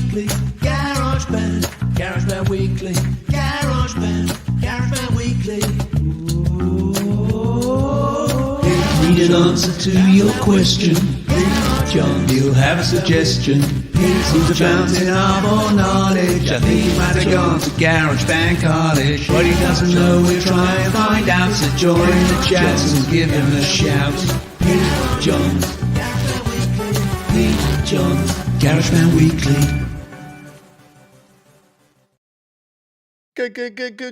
Weekly, GarageBand, GarageBand Weekly, GarageBand Weekly. Ooh. Read an answer to your question. John, you'll have a suggestion. He's a fountain of all knowledge. I think he might have gone to GarageBand College. What he doesn't know, we'll try and find out. So join the chat and give him a shout. Hey, John. Hey, John. GarageBand Weekly.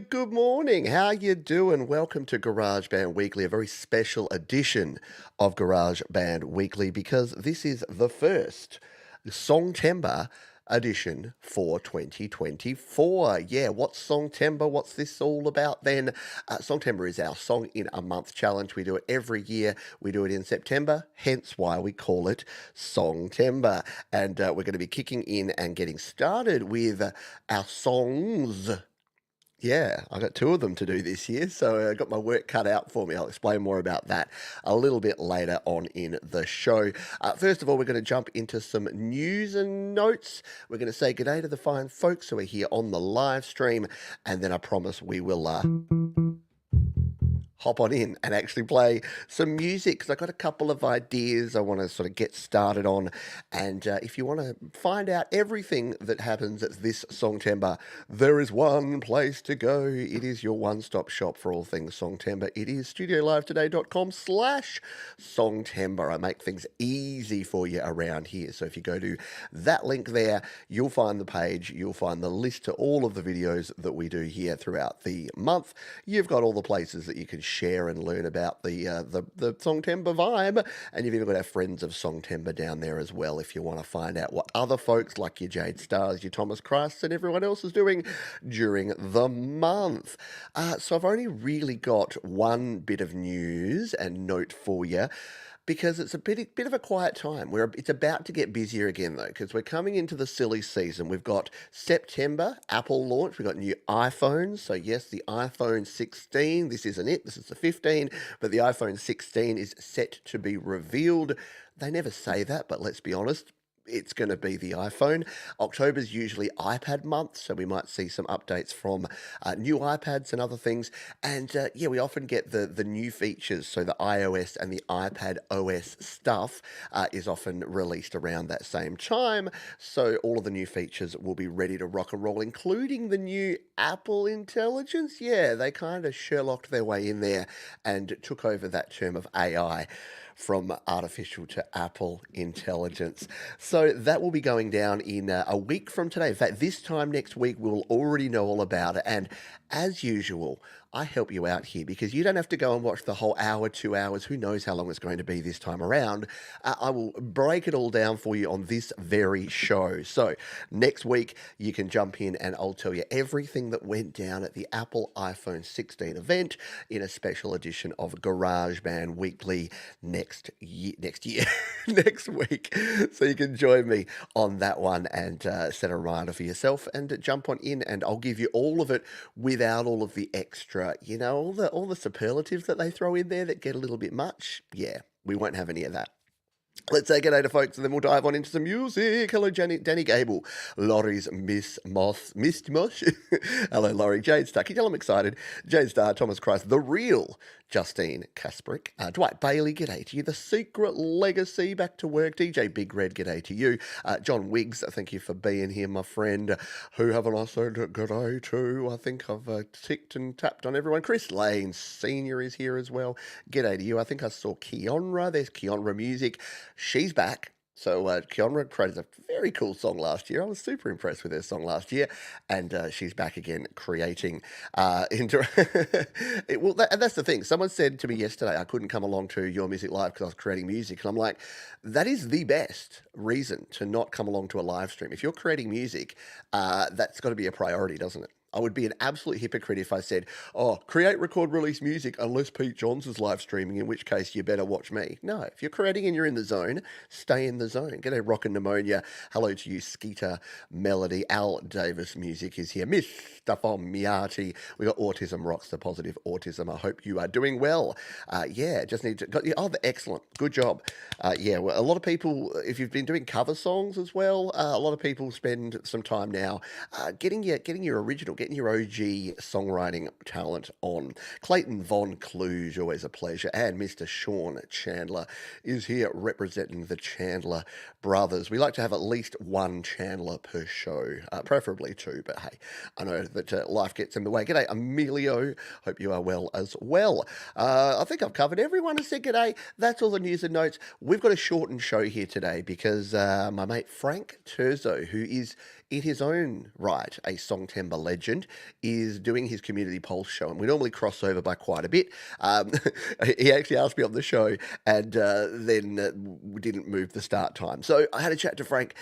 Good morning. How you doing? Welcome to GarageBand Weekly, a very special edition of GarageBand Weekly because this is the first Songtember edition for 2024. Yeah, what's Songtember? What's this all about then? Songtember is our Song in a Month challenge. We do it every year. We do it in September, hence why we call it Songtember. And we're going to be kicking in and getting started with our songs. Yeah, I got two of them to do this year, so I got my work cut out for me. I'll explain more about that a little bit later on in the show. First of all, we're going to jump into some news and notes. We're going to say good day to the fine folks who are here on the live stream, and then I promise we will hop on in and actually play some music because I've got a couple of ideas I want to sort of get started on. And if you want to find out everything that happens at this Songtember, there is one place to go. It is your one-stop shop for all things Songtember. It is studiolive.today.com/Songtember. I make things easy for you around here. So if you go to that link there, you'll find the page. You'll find the list to all of the videos that we do here throughout the month. You've got all the places that you can share and learn about the Songtember vibe, and you've even got our friends of Songtember down there as well if you want to find out what other folks like your Jade Stars, your Thomas Christs, and everyone else is doing during the month. So I've only really got one bit of news and note for you, because it's a bit of a quiet time. It's about to get busier again, though, because we're coming into the silly season. We've got September, Apple launch. We've got new iPhones. So, yes, the iPhone 16. This isn't it. This is the 15. But the iPhone 16 is set to be revealed. They never say that, but let's be honest. It's going to be the iPhone. October's usually iPad month, so we might see some updates from new iPads and other things. And yeah, we often get the new features, so the iOS and the iPad OS stuff is often released around that same time. So all of the new features will be ready to rock and roll, including the new Apple Intelligence. Yeah, they kind of Sherlocked their way in there and took over that term of AI from artificial to Apple Intelligence. So that will be going down in a week from today. In fact, this time next week, we'll already know all about it. And as usual, I help you out here because you don't have to go and watch the whole hour, 2 hours. Who knows how long it's going to be this time around. I will break it all down for you on this very show. So next week, you can jump in and I'll tell you everything that went down at the Apple iPhone 16 event in a special edition of GarageBand Weekly next year, next week. So you can join me on that one and set a reminder for yourself and jump on in, and I'll give you all of it without all of the extra, you know, all the superlatives that they throw in there that get a little bit much. Yeah, we won't have any of that. Let's say good day to folks, and then we'll dive on into some music. Hello, Danny Gable, Laurie's Miss Moss. Hello, Laurie. Jade Star. Can you tell I'm excited? Jade Star, Thomas Christ, The Real, Justine Kasperick, Dwight Bailey, g'day to you. The Secret Legacy, back to work. DJ Big Red, g'day to you. John Wiggs, thank you for being here, my friend. Who haven't I said g'day to? I think I've ticked and tapped on everyone. Chris Lane Senior is here as well. G'day to you. I think I saw Keonra. There's Keonra Music. She's back. So Keonra created a very cool song last year. I was super impressed with her song last year, and she's back again creating. Well, that's the thing. Someone said to me yesterday I couldn't come along to Your Music Live because I was creating music, and I'm like, that is the best reason to not come along to a live stream. If you're creating music, that's got to be a priority, doesn't it? I would be an absolute hypocrite if I said, oh, create, record, release music unless Pete Johns is live streaming, in which case you better watch me. No, if you're creating and you're in the zone, stay in the zone. G'day, Rockin' Pneumonia. Hello to you, Skeeter Melody. Al Davis Music is here. Mr. Fomiati. We got Autism Rocks, the positive autism. I hope you are doing well. Just need to... excellent. Good job. Well, a lot of people, if you've been doing cover songs as well, a lot of people spend some time now getting your original, getting your OG songwriting talent on. Clayton Von Kluge, always a pleasure. And Mr. Sean Chandler is here representing the Chandler brothers. We like to have at least one Chandler per show, preferably two, but hey, I know that life gets in the way. G'day, Emilio. Hope you are well as well. I think I've covered everyone. I said g'day. That's all the news and notes. We've got a shortened show here today because my mate Frank Terzo, who is in his own right a Songtember legend, is doing his Community Pulse show, and we normally cross over by quite a bit. He actually asked me on the show and then didn't move the start time. So I had a chat to Frank.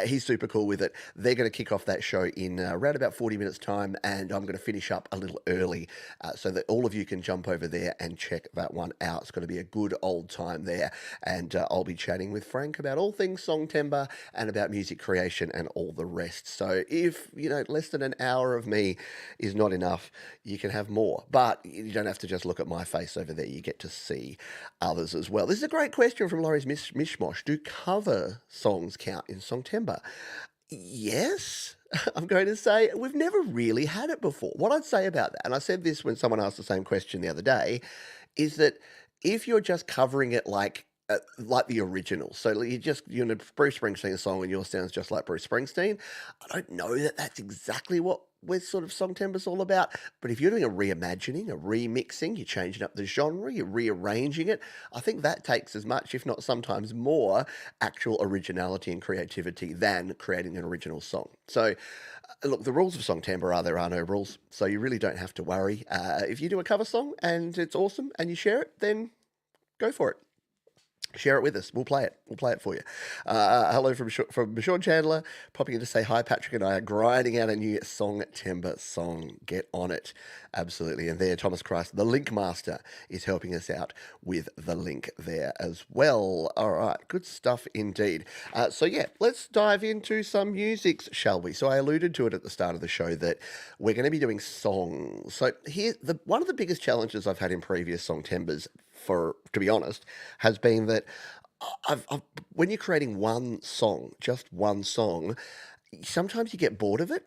He's super cool with it. They're going to kick off that show in around about 40 minutes time, and I'm going to finish up a little early so that all of you can jump over there and check that one out. It's going to be a good old time there, and I'll be chatting with Frank about all things Songtember and about music creation and all the rest. So if, less than an hour of me is not enough, you can have more. But you don't have to just look at my face over there. You get to see others as well. This is a great question from Laurie's Mishmosh. Do cover songs count in Songtember? Yes, I'm going to say we've never really had it before. What I'd say about that, and I said this when someone asked the same question the other day, is that if you're just covering it like the original, so you're in a Bruce Springsteen song and yours sounds just like Bruce Springsteen, I don't know that that's exactly what we're sort of Songtember's all about. But if you're doing a reimagining, a remixing, you're changing up the genre, you're rearranging it, I think that takes as much, if not sometimes more, actual originality and creativity than creating an original song. So look, the rules of Songtember are there are no rules, so you really don't have to worry. If you do a cover song and it's awesome and you share it, then go for it. Share it with us. We'll play it. We'll play it for you. Hello from Sean Chandler, popping in to say hi. Patrick and I are grinding out a new Songtember song. Get on it. Absolutely. And there, Thomas Christ, the link master, is helping us out with the link there as well. All right. Good stuff indeed. Let's dive into some musics, shall we? So I alluded to it at the start of the show that we're going to be doing songs. So here, one of the biggest challenges I've had in previous Songtembers, to be honest, has been that when you're creating one song, just one song, sometimes you get bored of it.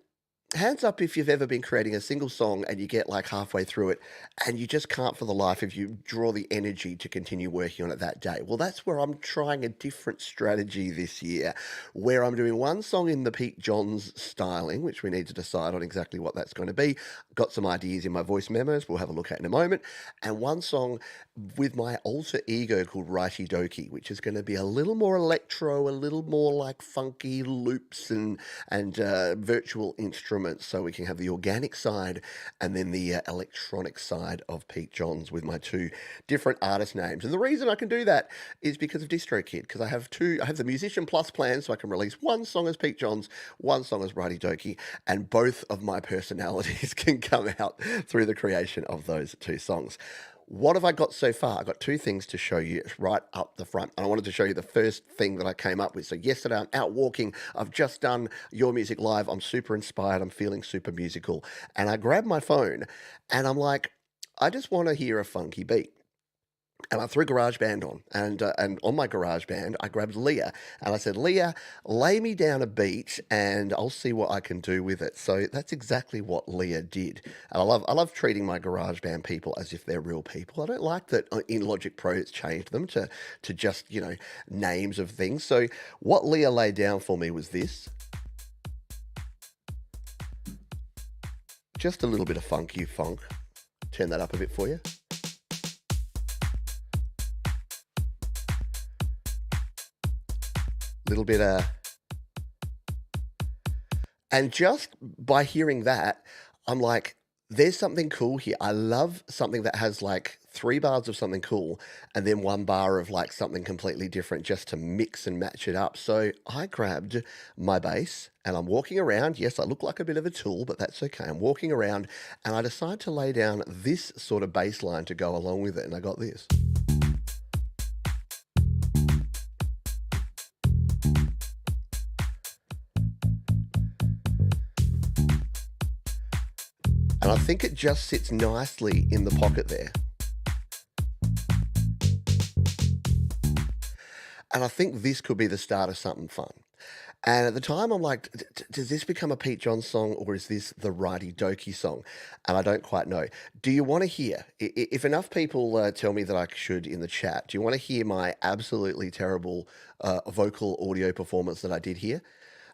Hands up if you've ever been creating a single song and you get like halfway through it and you just can't for the life of you draw the energy to continue working on it that day. Well, that's where I'm trying a different strategy this year, where I'm doing one song in the Pete Johns styling, which we need to decide on exactly what that's going to be. Got some ideas in my voice memos we'll have a look at in a moment. And one song with my alter ego called Righty Dokie, which is going to be a little more electro, a little more like funky loops and virtual instruments, so we can have the organic side and then the electronic side of Pete Johns with my two different artist names. And the reason I can do that is because of DistroKid, because I have the Musician Plus plan, so I can release one song as Pete Johns, one song as Righty Dokie, and both of my personalities can come out through the creation of those two songs. What have I got so far? I've got two things to show you right up the front. And I wanted to show you the first thing that I came up with. So yesterday I'm out walking. I've just done Your Music Live. I'm super inspired. I'm feeling super musical. And I grabbed my phone and I'm like, I just want to hear a funky beat. And I threw GarageBand on, and on my GarageBand, I grabbed Leah, and I said, Leah, lay me down a beat, and I'll see what I can do with it. So that's exactly what Leah did. And I love treating my GarageBand people as if they're real people. I don't like that in Logic Pro it's changed them to just, names of things. So what Leah laid down for me was this. Just a little bit of funky funk. Turn that up a bit for you. Little bit and just by hearing that, I'm like, There's something cool here. I love something that has like 3 bars of something cool and then 1 bar of like something completely different just to mix and match it up. So I grabbed my bass and I'm walking around. Yes, I look like a bit of a tool, but that's okay. I'm walking around and I decide to lay down this sort of bass line to go along with it. And I got this. And I think it just sits nicely in the pocket there. And I think this could be the start of something fun. And at the time, I'm like, does this become a Pete Johns song or is this the Righty Doki song? And I don't quite know. Do you want to hear, if enough people tell me that I should in the chat, do you want to hear my absolutely terrible vocal audio performance that I did here?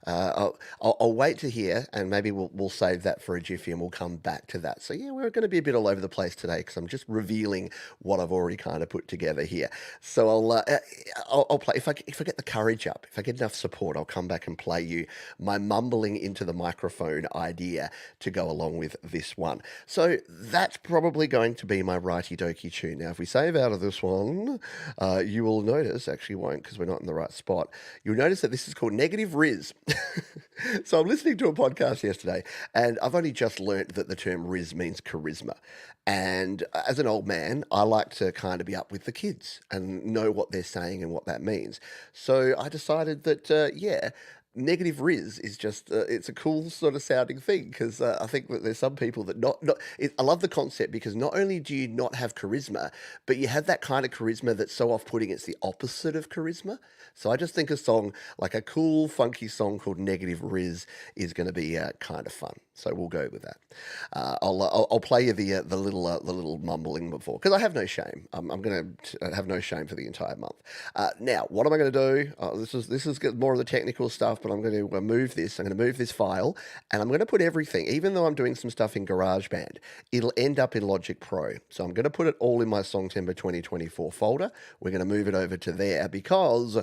I'll wait to hear, and maybe we'll save that for a jiffy, and we'll come back to that. So yeah, we're going to be a bit all over the place today because I'm just revealing what I've already kind of put together here. So I'll play if I get the courage up, if I get enough support, I'll come back and play you my mumbling into the microphone idea to go along with this one. So that's probably going to be my righty doki tune. Now, if we save out of this one, you will notice, actually won't because we're not in the right spot. You'll notice that this is called Negative Rizz. So I'm listening to a podcast yesterday, and I've only just learnt that the term Rizz means charisma. And as an old man, I like to kind of be up with the kids and know what they're saying and what that means. So I decided that, yeah, Negative Rizz is just it's a cool sort of sounding thing because I think that there's some people that I love the concept because not only do you not have charisma, but you have that kind of charisma that's so off-putting it's the opposite of charisma. So I just think a song like a cool funky song called Negative Rizz is going to be kind of fun. So we'll go with that. I'll play you the little mumbling before because I have no shame. I'm going to have no shame for the entire month. Now, what am I going to do? This is more of the technical stuff, but I'm going to move this. I'm going to move this file, and I'm going to put everything. Even though I'm doing some stuff in GarageBand, it'll end up in Logic Pro. So I'm going to put it all in my Songtember 2024 folder. We're going to move it over to there because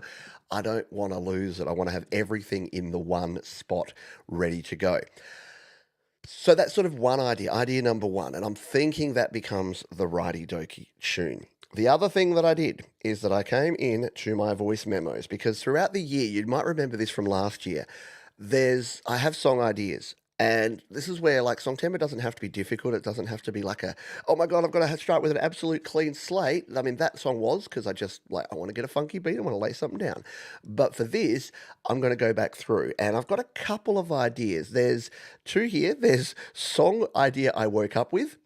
I don't want to lose it. I want to have everything in the one spot ready to go. So that's sort of one idea number one, and I'm thinking that becomes the righty doki tune. The other thing that I did is that I came in to my voice memos because throughout the year, you might remember this from last year, I have song ideas. And this is where like Songtember doesn't have to be difficult. It doesn't have to be like oh my God, I've got to start with an absolute clean slate. I mean, that song was because I want to get a funky beat. I want to lay something down. But for this, I'm going to go back through and I've got a couple of ideas. There's 2 here. There's song idea I woke up with.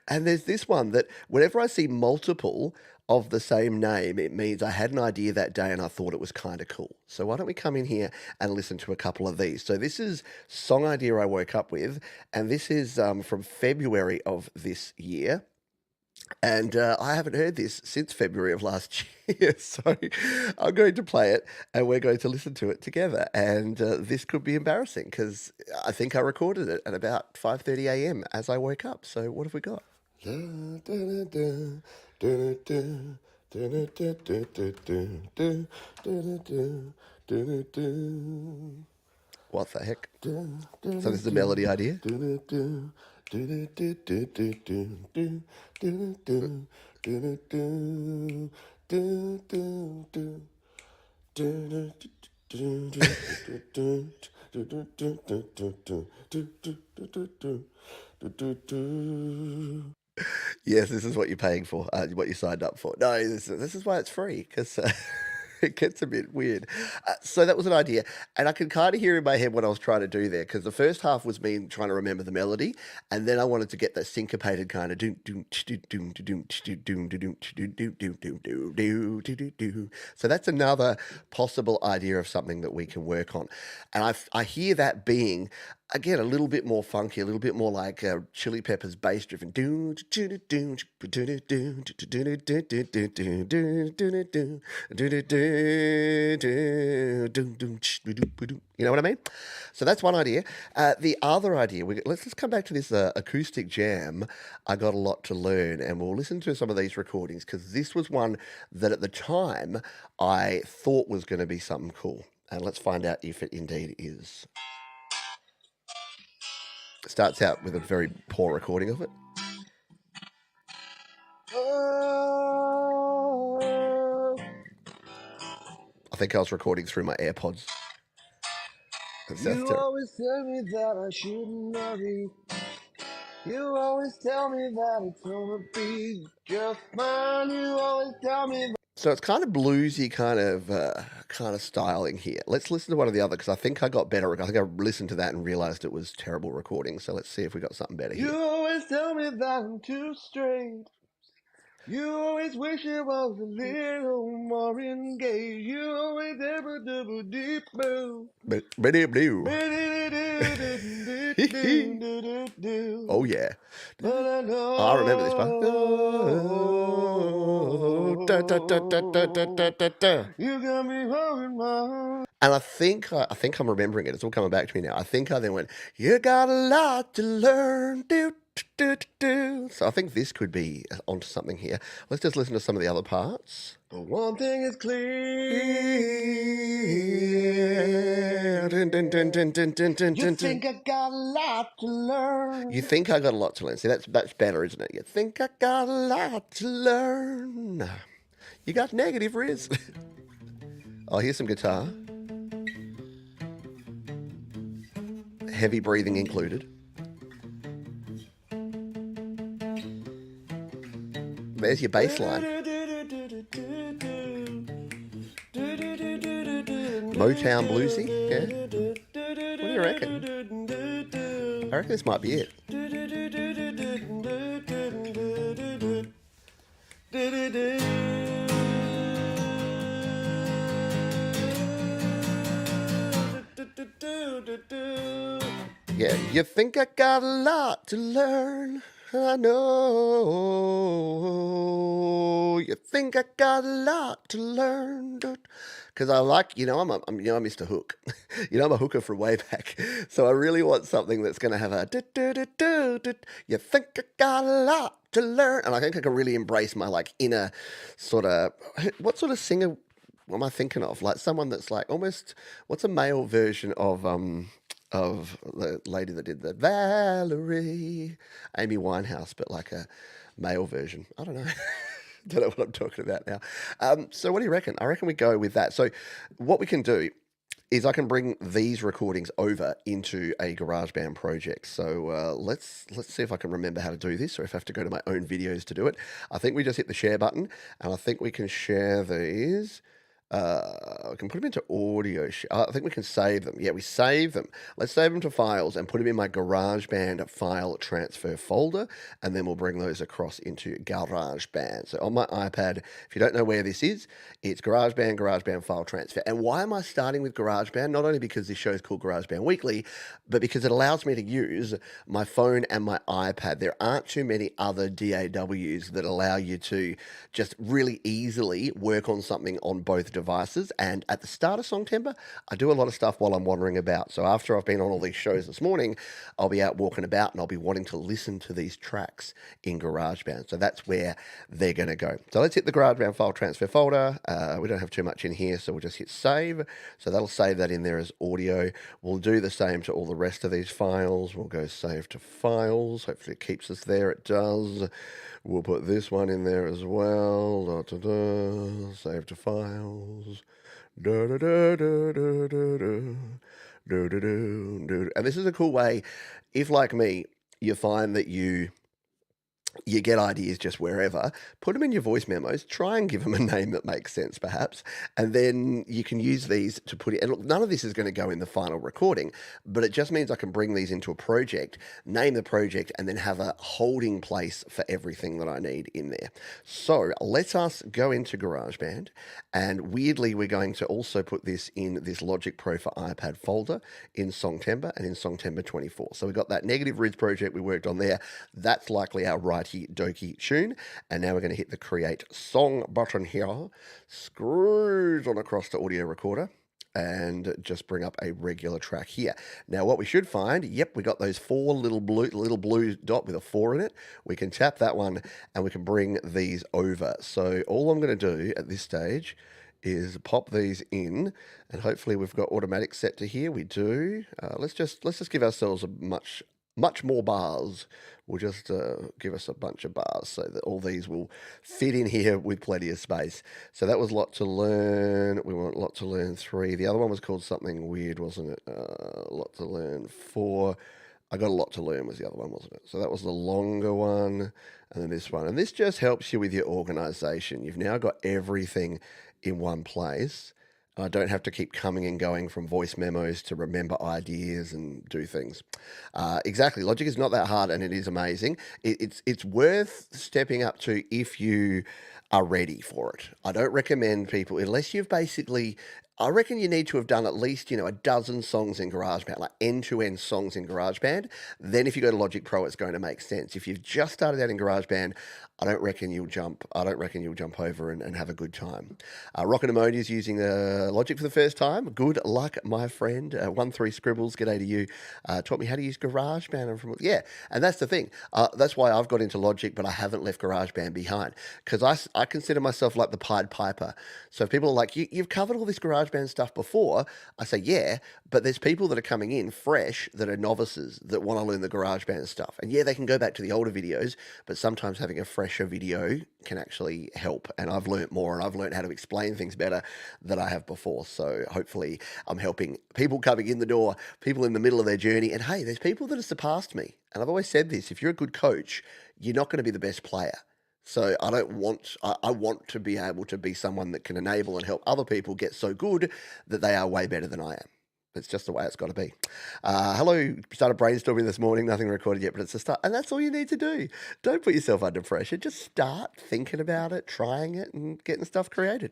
And there's this one that whenever I see multiple of the same name, it means I had an idea that day and I thought it was kind of cool. So why don't we come in here and listen to a couple of these? So this is song idea I woke up with, and this is from February of this year. And I haven't heard this since February of last year, so I'm going to play it and we're going to listen to it together. And this could be embarrassing because I think I recorded it at about 5:30 a.m. as I woke up. So what have we got? What the heck? So this is the melody idea. Yes, this is what you're paying for, what you signed up for. No, this is why it's free, because it gets a bit weird. So that was an idea, and I could kind of hear in my head what I was trying to do there, because the first half was me trying to remember the melody, and then I wanted to get that syncopated kind of doom doom doom doom doom doom doom doom doom doom doom. So that's another possible idea of something that we can work on, and I hear that being again a little bit more funky, a little bit more like Chili Peppers bass driven. You know what I mean? So that's one idea. The other idea, let's just come back to this acoustic jam. I got a lot to learn, and we'll listen to some of these recordings because this was one that at the time I thought was going to be something cool. And let's find out if it indeed is. Starts out with a very poor recording of it. I think I was recording through my AirPods. You always tell me that I shouldn't worry. You always tell me that it's gonna be just fine. You always tell me that. So it's kind of bluesy, kind of styling here. Let's listen to one of the other because I think I got better. I think I listened to that and realized it was terrible recording. So let's see if we got something better here. You always tell me that I'm too straight. You always wish it was a little more engaged. You always ever double deep blue. Oh yeah. But I know. I remember this part. You got me holding my. And I think I'm remembering it. It's all coming back to me now. I think I then went, "You got a lot to learn." So I think this could be onto something here. Let's just listen to some of the other parts. But one thing is clear. You think I got a lot to learn. You think I got a lot to learn. See, that's better, isn't it? You think I got a lot to learn. You got Negative Rizz. Oh, here's some guitar. Heavy breathing included. There's your bass line. Motown bluesy, yeah? What do you reckon? I reckon this might be it. Yeah, you think I got a lot to learn. I know you think I got a lot to learn, because I like, I'm Mr. Hook. I'm a hooker from way back, so I really want something that's going to have a you think I got a lot to learn, and I think I can really embrace my like inner sort of, what sort of singer am I thinking of? Like someone that's like almost, what's a male version of the lady that did the Valerie, Amy Winehouse, but like a male version. I don't know. Don't know what I'm talking about now. So what do you reckon? I reckon we go with that. So what we can do is I can bring these recordings over into a GarageBand project. So let's see if I can remember how to do this, or if I have to go to my own videos to do it. I think we just hit the share button, and I think we can share these. We can put them into audio. I think we can save them. Yeah, we save them. Let's save them to files and put them in my GarageBand file transfer folder, and then we'll bring those across into GarageBand. So on my iPad, if you don't know where this is, it's GarageBand file transfer. And why am I starting with GarageBand? Not only because this show is called GarageBand Weekly, but because it allows me to use my phone and my iPad. There aren't too many other DAWs that allow you to just really easily work on something on both devices. And at the start of Songtember, I do a lot of stuff while I'm wandering about. So after I've been on all these shows this morning, I'll be out walking about and I'll be wanting to listen to these tracks in GarageBand. So that's where they're going to go. So let's hit the GarageBand file transfer folder. We don't have too much in here, so we'll just hit save. So that'll save that in there as audio. We'll do the same to all the rest of these files. We'll go save to files. Hopefully it keeps us there. It does. We'll put this one in there as well. Save to files. And this is a cool way, if like me, you find that you get ideas just wherever, put them in your voice memos, try and give them a name that makes sense perhaps, and then you can use these to put it, and look, none of this is going to go in the final recording, but it just means I can bring these into a project, name the project, and then have a holding place for everything that I need in there. So let us go into GarageBand, and weirdly we're going to also put this in this Logic Pro for iPad folder in Songtember and in Songtember 24. So we've got that Negative Rizz project we worked on there. That's likely our righty dokie tune, and now we're going to hit the create song button here, screws on across the audio recorder, and just bring up a regular track here. Now what we should find, yep, we got those four little blue dot with a 4 in it. We can tap that one and we can bring these over. So all I'm going to do at this stage is pop these in, and hopefully we've got automatic set to here. We do. Let's just give ourselves a much much more bars. We'll just give us a bunch of bars so that all these will fit in here with plenty of space. So that was Lot to Learn. We want Lot to Learn 3. The other one was called something weird, wasn't it? Lot to Learn 4. I Got a Lot to Learn was the other one, wasn't it? So that was the longer one, and then this one. And this just helps you with your organization. You've now got everything in one place. I don't have to keep coming and going from voice memos to remember ideas and do things. Exactly. Logic is not that hard, and it is amazing. It's worth stepping up to if you are ready for it. I don't recommend people, unless you've basically, I reckon you need to have done at least, a dozen songs in GarageBand, like end-to-end songs in GarageBand. Then if you go to Logic Pro, it's going to make sense. If you've just started out in GarageBand, I don't reckon you'll jump over and have a good time. Rocket Emoji is using Logic for the first time. Good luck, my friend. 13 Scribbles, g'day to you. Taught me how to use GarageBand. And that's the thing. That's why I've got into Logic, but I haven't left GarageBand behind, because I consider myself like the Pied Piper. So if people are like, you've covered all this GarageBand stuff before, I say, yeah, but there's people that are coming in fresh that are novices that want to learn the GarageBand stuff. And yeah, they can go back to the older videos, but sometimes having a fresher video can actually help. And I've learned more, and I've learned how to explain things better than I have before. So hopefully I'm helping people coming in the door, people in the middle of their journey. And hey, there's people that have surpassed me. And I've always said this, if you're a good coach, you're not going to be the best player. So I want to be able to be someone that can enable and help other people get so good that they are way better than I am. It's just the way it's got to be. Hello, started brainstorming this morning, nothing recorded yet, but it's a start. And that's all you need to do. Don't put yourself under pressure. Just start thinking about it, trying it, and getting stuff created.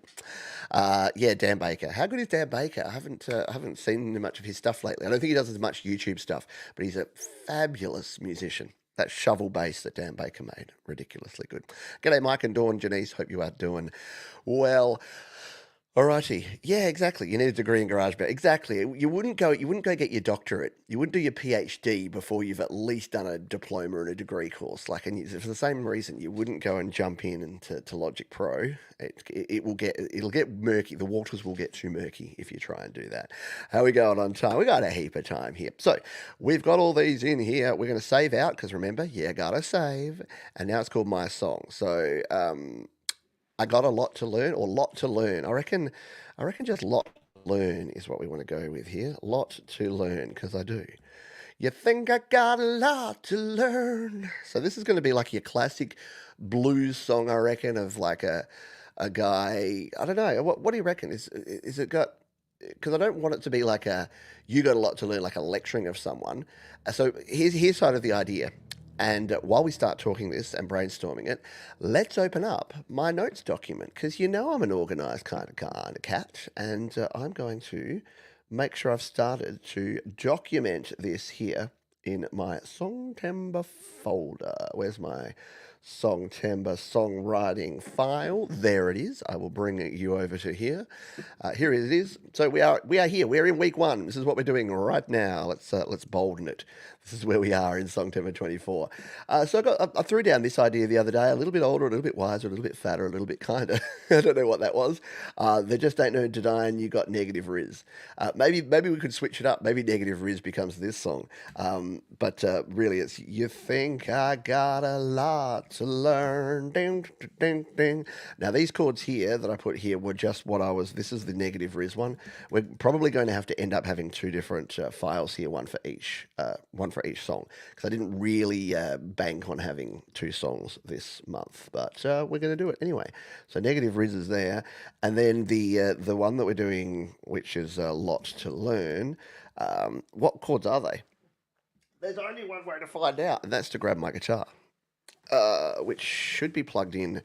Dan Baker. How good is Dan Baker? I haven't seen much of his stuff lately. I don't think he does as much YouTube stuff, but he's a fabulous musician. That shovel bass that Dan Baker made, ridiculously good. G'day, Mike and Dawn, Janice. Hope you are doing well. Alrighty. Yeah, exactly. You need a degree in GarageBand. Exactly. You wouldn't go get your doctorate. You wouldn't do your PhD before you've at least done a diploma and a degree course. And for the same reason, you wouldn't go and jump into Logic Pro. It'll get murky. The waters will get too murky if you try and do that. How are we going on time? We got a heap of time here. So we've got all these in here. We're going to save out, because remember, gotta save. And now it's called My Song. So I got a lot to learn, or lot to learn. I reckon just lot to learn is what we want to go with here. Lot to learn, because I do. You think I got a lot to learn. So this is going to be like your classic blues song, I reckon, of like a guy. I don't know. What do you reckon? Is it got? Because I don't want it to be like you got a lot to learn, like a lecturing of someone. So here's sort of the idea. And while we start talking this and brainstorming it, let's open up my notes document, because I'm an organised kind of cat, and I'm going to make sure I've started to document this here in my Songtember folder. Where's my Songtember songwriting file? There it is. I will bring you over to here. Here it is. So we are here. We're in week 1. This is what we're doing right now. Let's bolden it. This is where we are in Songtember 24. So I threw down this idea the other day. A little bit older, a little bit wiser, a little bit fatter, a little bit kinder. I don't know what that was. There just ain't no denying you got Negative Rizz. Maybe we could switch it up. Maybe Negative Rizz becomes this song. But really, it's You Think I Got a Lot to Learn. Ding, ding, ding. Now, these chords here that I put here were just this is the Negative Rizz one. We're probably going to have to end up having 2 different files here, one for each song, because I didn't really bank on having 2 songs this month, but we're going to do it anyway. So Negative Rizz is there, and then the one that we're doing, which is a lot to learn. What chords are they? There's only one way to find out, and that's to grab my guitar, which should be plugged in.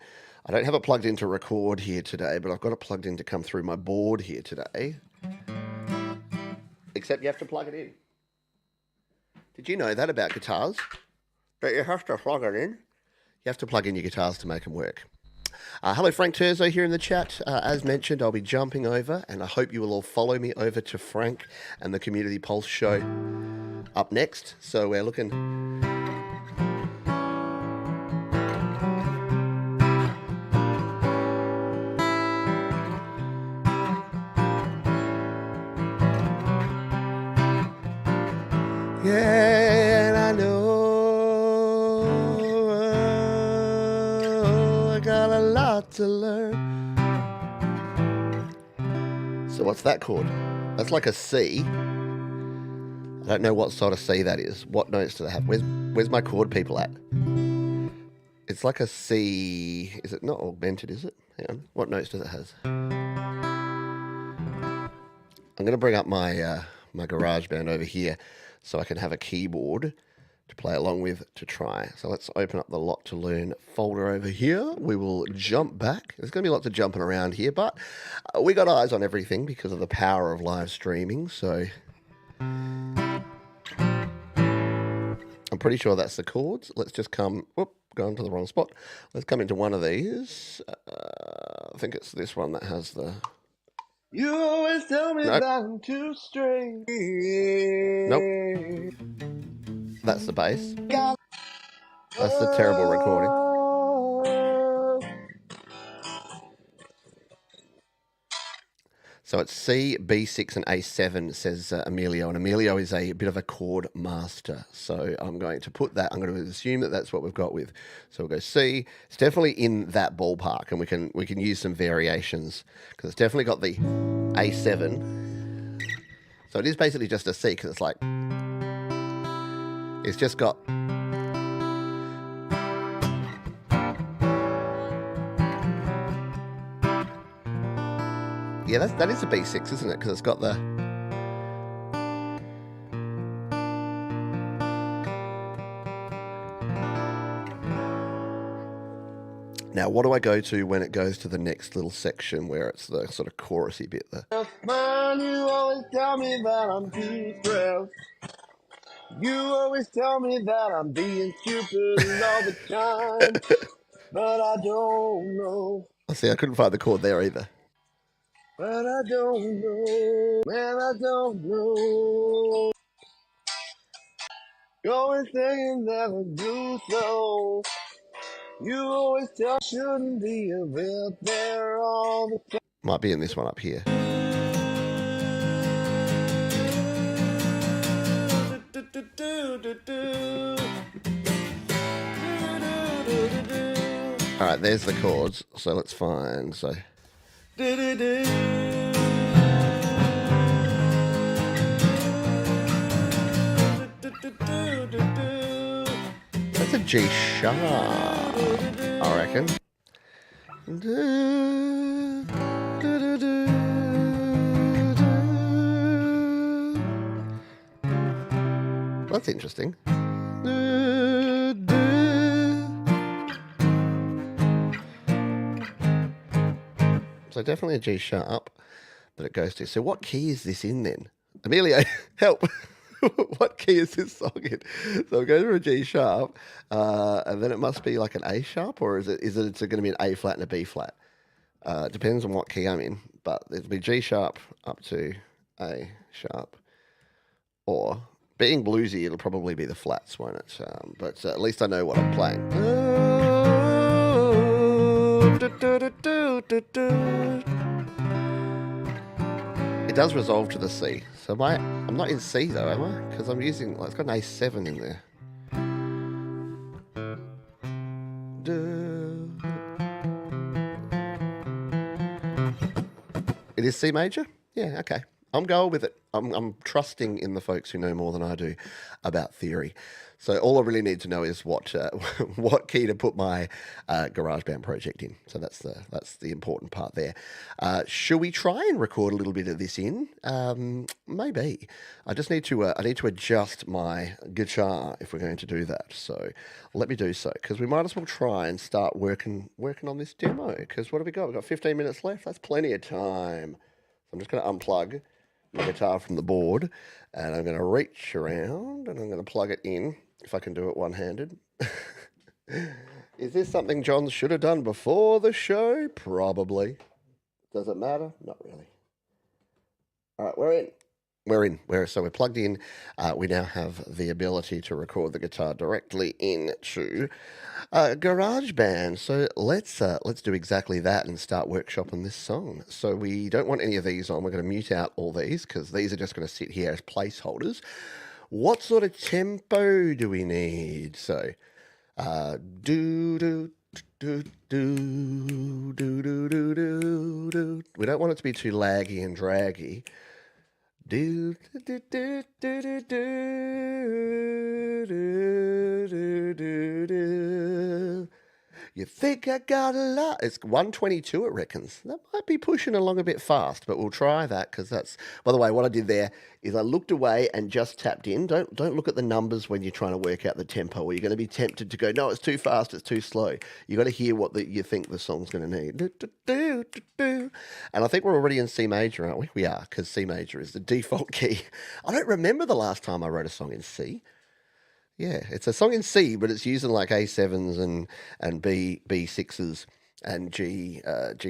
I don't have it plugged in to record here today, but I've got it plugged in to come through my board here today. Except you have to plug it in. Did you know that about guitars? That you have to plug it in? You have to plug in your guitars to make them work. Hello, Frank Terzo here in the chat. As mentioned, I'll be jumping over, and I hope you will all follow me over to Frank and the Community Pulse show up next. So we're looking... Yeah, and I know I got a lot to learn. So what's that chord? That's like a C. I don't know what sort of C that is. What notes do they have? Where's my chord people at? It's like a C. Is it not augmented, is it? Hang on. What notes does it have? I'm going to bring up my my GarageBand over here so I can have a keyboard to play along with to try. So let's open up the Lot to Learn folder over here. We will jump back. There's going to be lots of jumping around here, but we got eyes on everything because of the power of live streaming. So I'm pretty sure that's the chords. Let's just come, whoop, gone to the wrong spot. Let's come into one of these. I think it's this one that has the... You always tell me Nope. that I'm too straight. Nope. That's the bass. That's the terrible recording. So it's C, B6 and A7, says Emilio. And Emilio is a bit of a chord master. So I'm going to put that, I'm going to assume that that's what we've got with. So we'll go C. It's definitely in that ballpark, and we can use some variations because it's definitely got the A7. So it is basically just a C because it's like, it's just got... Yeah, that is a B6, isn't it? Because it's got the... Now, what do I go to when it goes to the next little section where it's the sort of chorusy bit there? Man, you always tell me that I'm too stressed. You always tell me that I'm being stupid all the time. But I don't know. I see, I couldn't find the chord there either. But I don't know. Man, I don't know. You're always saying that I do so. You always tell I shouldn't be out there all the time. Might be in this one up here. All right, there's the chords. So let's find. So. That's a G sharp, I reckon. That's interesting. So definitely a G sharp that it goes to. So what key is this in then? Emilio, help. What key is this song in? So it goes for a G sharp, and then it must be like an A sharp, or is it going to be an A flat and a B flat? It depends on what key I'm in, but it'll be G sharp up to A sharp, or being bluesy, it'll probably be the flats, won't it? But at least I know what I'm playing. It does resolve to the C. So I'm not in C though, am I? Because I'm using, it's got an A7 in there. It is C major? Yeah, okay. I'm going with it. I'm trusting in the folks who know more than I do about theory. So all I really need to know is what key to put my GarageBand project in. So that's the important part there. Shall we try and record a little bit of this in? Maybe. I just need to adjust my guitar if we're going to do that. So let me do so, because we might as well try and start working on this demo. Because what have we got? We've got 15 minutes left. That's plenty of time. So I'm just going to unplug my guitar from the board, and I'm going to reach around and I'm going to plug it in, if I can do it one-handed. Is this something John should have done before the show? Probably. Does it matter? Not really. All right, we're in. So we're plugged in. We now have the ability to record the guitar directly into GarageBand. So let's do exactly that and start workshopping this song. So we don't want any of these on. We're going to mute out all these because these are just going to sit here as placeholders. What sort of tempo do we need? So, do do do do do do do do do. We don't want it to be too laggy and draggy. Do do do do do do do do do. You think I got a lot? It's 122, it reckons. That might be pushing along a bit fast, but we'll try that because that's. By the way, what I did there is I looked away and just tapped in. Don't look at the numbers when you're trying to work out the tempo, or you're going to be tempted to go, no, it's too fast, it's too slow. You got to hear what you think the song's going to need. And I think we're already in C major, aren't we? We are, because C major is the default key. I don't remember the last time I wrote a song in C. Yeah, it's a song in C, but it's using like A7s and B6s and G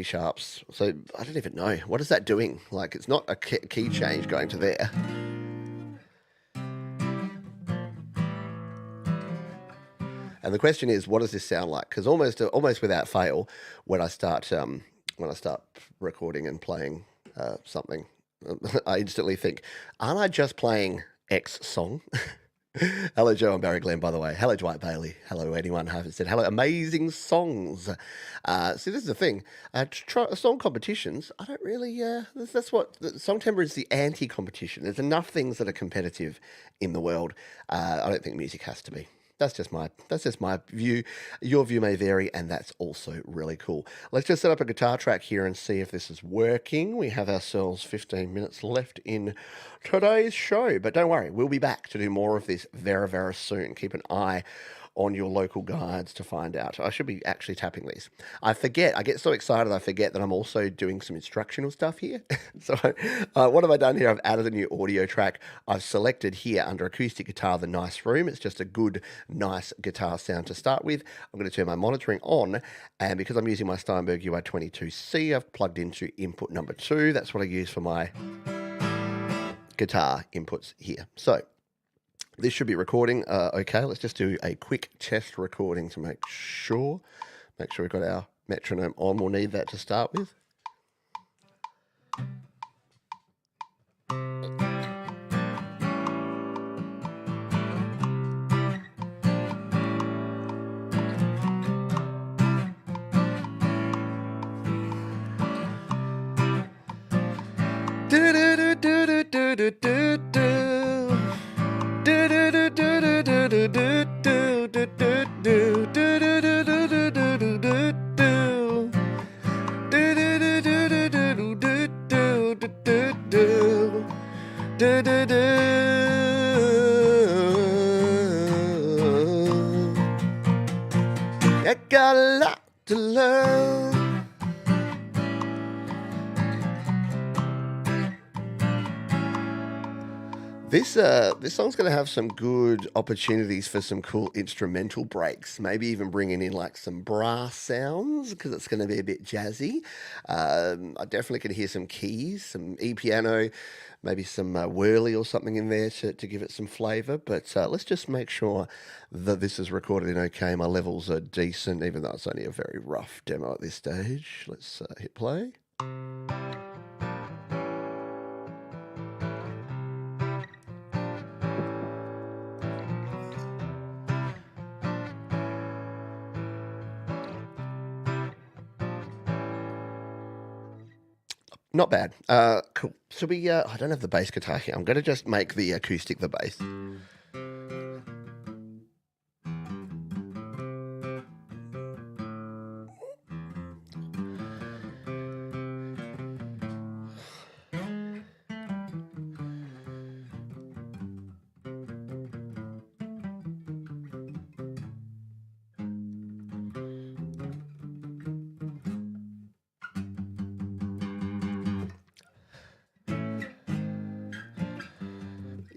sharps. So I don't even know. What is that doing? Like, it's not a key change going to there. And the question is, what does this sound like? Because almost without fail, when I start recording and playing something, I instantly think, aren't I just playing X song? Hello, Joe and Barry Glenn, by the way. Hello, Dwight Bailey. Hello, anyone who hasn't said hello. Amazing songs. See, this is the thing. Song competitions, I don't really... that's what... Songtember is the anti-competition. There's enough things that are competitive in the world. I don't think music has to be. That's just my view. Your view may vary, and that's also really cool. Let's just set up a guitar track here and see if this is working. We have ourselves 15 minutes left in today's show, but don't worry, we'll be back to do more of this very, very soon. Keep an eye on your local guides to find out. I should be actually tapping these. I forget. I get so excited I forget that I'm also doing some instructional stuff here. So what have I done here? I've added a new audio track. I've selected here under acoustic guitar the nice room. It's just a good, nice guitar sound to start with. I'm going to turn my monitoring on, and because I'm using my Steinberg UI22C, I've plugged into input number 2. That's what I use for my guitar inputs here. So this should be recording. Okay, let's just do a quick test recording to make sure we've got our metronome on. We'll need that to start with. I got a lot to learn. This song's going to have some good opportunities for some cool instrumental breaks. Maybe even bringing in like some brass sounds because it's going to be a bit jazzy. I definitely can hear some keys, some E-piano, maybe some whirly or something in there to give it some flavour. But let's just make sure that this is recorded in okay. My levels are decent, even though it's only a very rough demo at this stage. Let's hit play. Not bad. Cool. So I don't have the bass guitar here. I'm going to just make the acoustic the bass.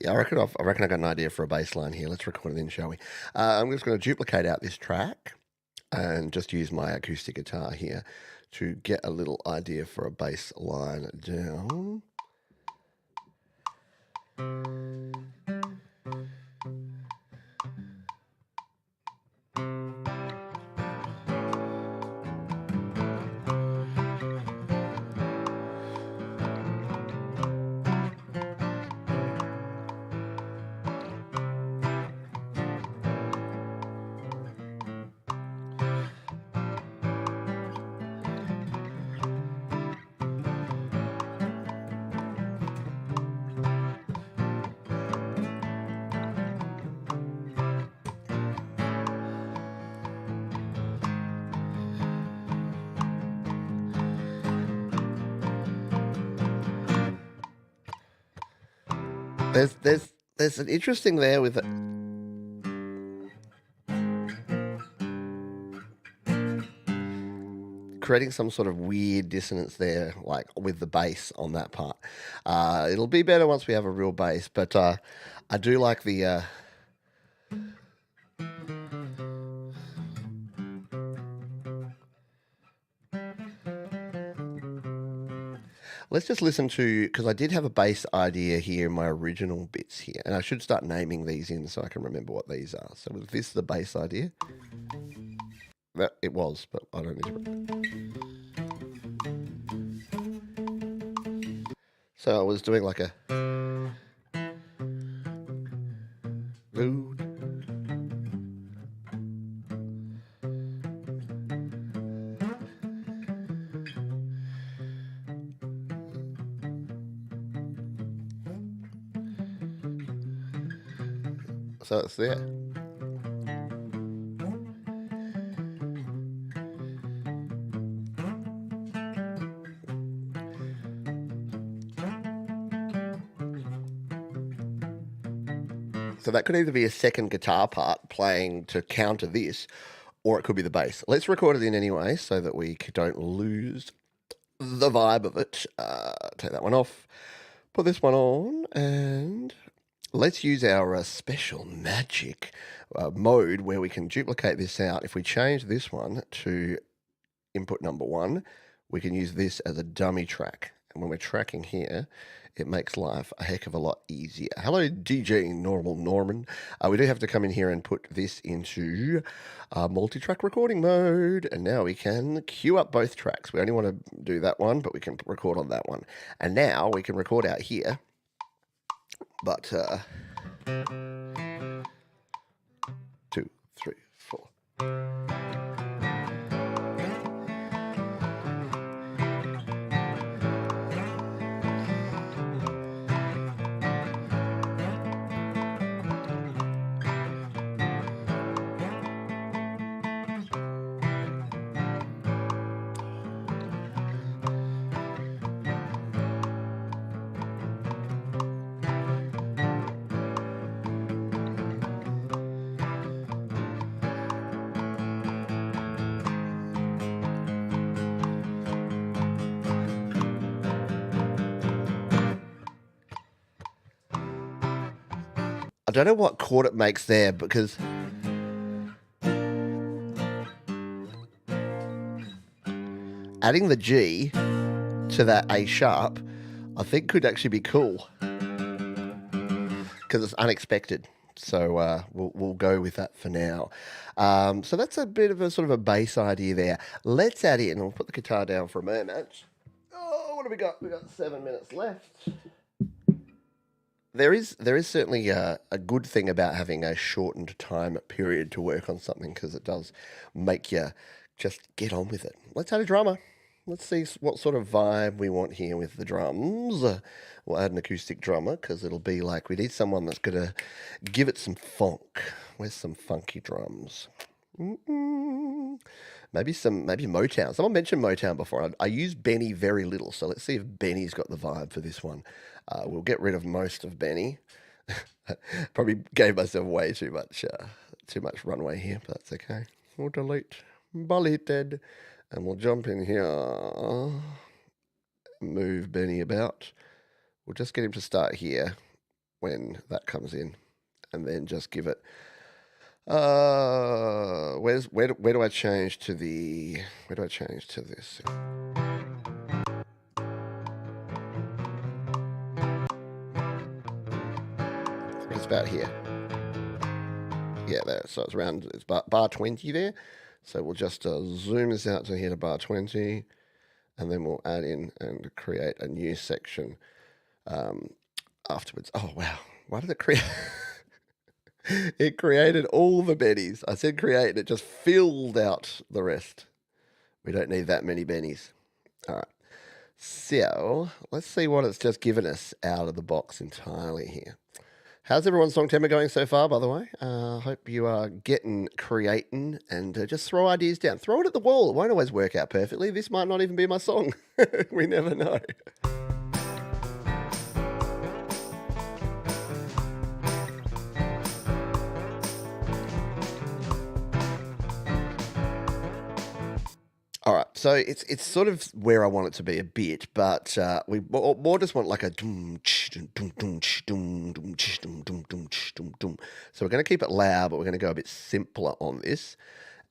Yeah, I reckon I got an idea for a bass line here. Let's record it in, shall we? I'm just going to duplicate out this track and just use my acoustic guitar here to get a little idea for a bass line down. There's an interesting there with it. Creating some sort of weird dissonance there, like with the bass on that part. It'll be better once we have a real bass, but I do like the... Let's just listen to, because I did have a bass idea here in my original bits here, and I should start naming these in so I can remember what these are. So was this the bass idea? That it was, but I don't need to. So I was doing like a... So it's there. So that could either be a second guitar part playing to counter this, or it could be the bass. Let's record it in anyway so that we don't lose the vibe of it. Take that one off, put this one on, and let's use our special magic mode where we can duplicate this out. If we change this one to input number 1, we can use this as a dummy track. And when we're tracking here, it makes life a heck of a lot easier. Hello, DJ Normal Norman. We do have to come in here and put this into multi-track recording mode. And now we can queue up both tracks. We only want to do that one, but we can record on that one. And now we can record out here. But 2, 3, 4. I don't know what chord it makes there because adding the G to that A sharp, I think could actually be cool because it's unexpected. So we'll go with that for now. So that's a bit of a sort of a bass idea there. Let's add in, we'll put the guitar down for a moment. Oh, what have we got? We've got 7 minutes left. There is certainly a good thing about having a shortened time period to work on something because it does make you just get on with it. Let's add a drummer. Let's see what sort of vibe we want here with the drums. We'll add an acoustic drummer because it'll be like we need someone that's going to give it some funk. Where's some funky drums? Maybe Motown. Someone mentioned Motown before. I use Benny very little, so let's see if Benny's got the vibe for this one. We'll get rid of most of Benny. Probably gave myself way too much runway here, but that's okay. We'll delete, deleted, and we'll jump in here. Move Benny about. We'll just get him to start here when that comes in, and then just give it. Where do I change to the? Where do I change to this? It's about here. Yeah, there. So it's around. It's bar 20 there. So we'll just zoom this out to here to bar 20, and then we'll add in and create a new section afterwards. Oh wow! Why did it create? It created all the bennies. I said create, and it just filled out the rest. We don't need that many bennies. All right. So let's see what it's just given us out of the box entirely here. How's everyone's Songtember going so far, by the way? Hope you are getting creating and just throw ideas down. Throw it at the wall. It won't always work out perfectly. This might not even be my song. We never know. So it's sort of where I want it to be a bit, but we more just want like a dum ch, dum dum dum ch, dum dum ch, dum dum dum ch, dum dum. So we're going to keep it loud, but we're going to go a bit simpler on this,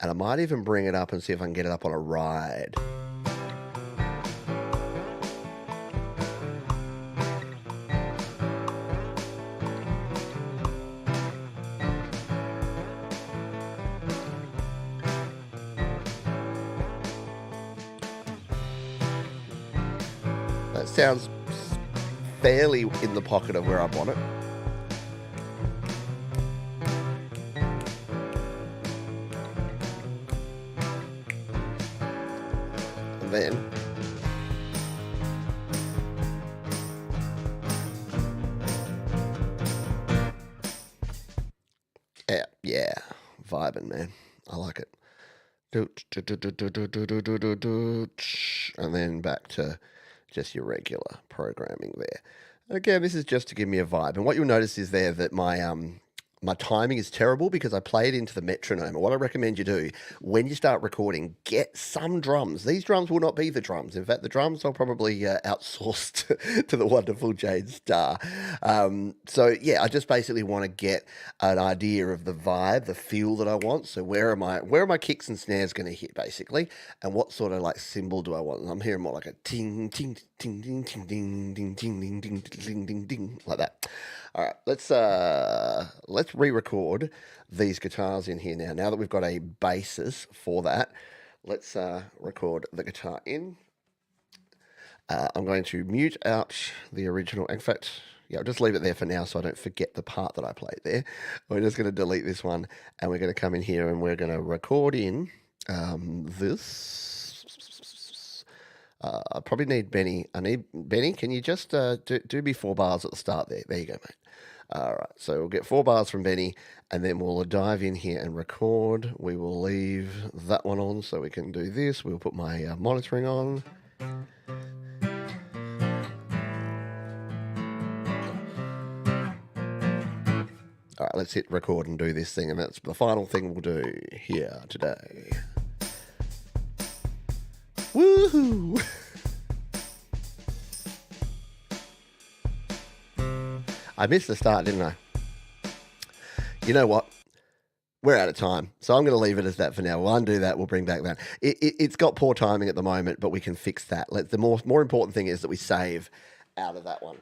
and I might even bring it up and see if I can get it up on a ride. That sounds fairly in the pocket of where I want it. And then yeah, vibing, man. I like it. And then back to just your regular programming there. Again, this is just to give me a vibe. And what you'll notice is there that my timing is terrible because I play it into the metronome. And what I recommend you do when you start recording, get some drums. These drums will not be the drums. In fact, the drums I'll probably outsource to the wonderful Jade Starr. So yeah, I just basically want to get an idea of the vibe, the feel that I want. So where are my kicks and snares going to hit basically, and what sort of like cymbal do I want? I'm hearing more like a ting ting ting ting ting ding ding ding ding ding ding ding ding like that. All right, let's re-record these guitars in here now. Now that we've got a basis for that, let's record the guitar in. I'm going to mute out the original. In fact, yeah, I'll just leave it there for now so I don't forget the part that I played there. We're just going to delete this one, and we're going to come in here and we're going to record in this. I probably need Benny. Benny, can you just do me 4 bars at the start there? There you go, mate. All right, so we'll get 4 bars from Benny, and then we'll dive in here and record. We will leave that one on so we can do this. We'll put my monitoring on. All right, let's hit record and do this thing, and that's the final thing we'll do here today. Woohoo! I missed the start, didn't I? You know what? We're out of time, so I'm going to leave it as that for now. We'll undo that. We'll bring back that. It's got poor timing at the moment, but we can fix that. The more important thing is that we save out of that one.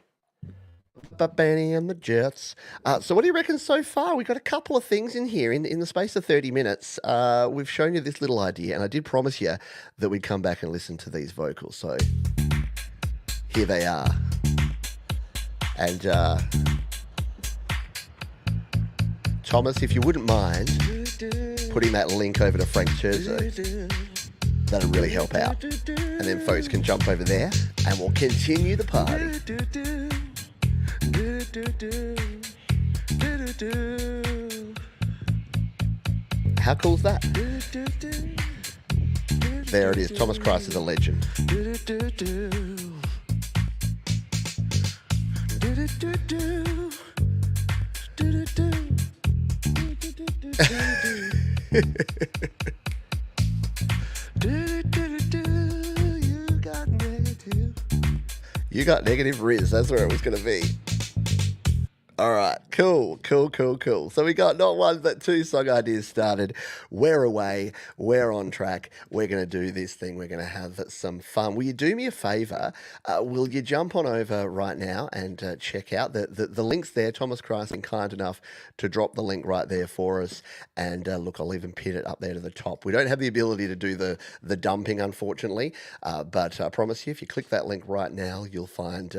But Benny and the Jets. So what do you reckon so far? We've got a couple of things in here in the space of 30 minutes. We've shown you this little idea, and I did promise you that we'd come back and listen to these vocals. So here they are. And Thomas, if you wouldn't mind putting that link over to Frank Churzo, that'll really help out. And then folks can jump over there and we'll continue the party. How cool is that? There it is. Thomas Christ is a legend. You got Negative Rizz. That's where it was going to be. All right, cool. So we got not one but 2 song ideas started. We're away. We're on track. We're going to do this thing. We're going to have some fun. Will you do me a favor? Will you jump on over right now and check out the links there? Thomas Christ been kind enough to drop the link right there for us. And look, I'll even pin it up there to the top. We don't have the ability to do the dumping, unfortunately. But I promise you, if you click that link right now, you'll find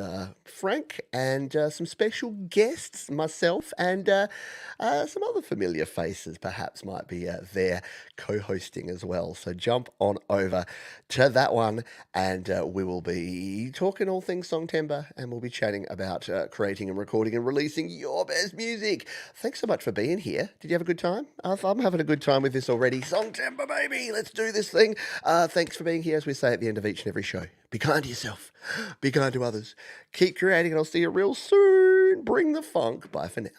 Frank and some special guests. Myself and some other familiar faces perhaps might be there co-hosting as well. So jump on over to that one and we will be talking all things Songtember, and we'll be chatting about creating and recording and releasing your best music. Thanks so much for being here. Did you have a good time? I'm having a good time with this already. Songtember, baby, let's do this thing. Thanks for being here, as we say at the end of each and every show. Be kind to yourself. Be kind to others. Keep creating, and I'll see you real soon. Bring the funk. Bye for now.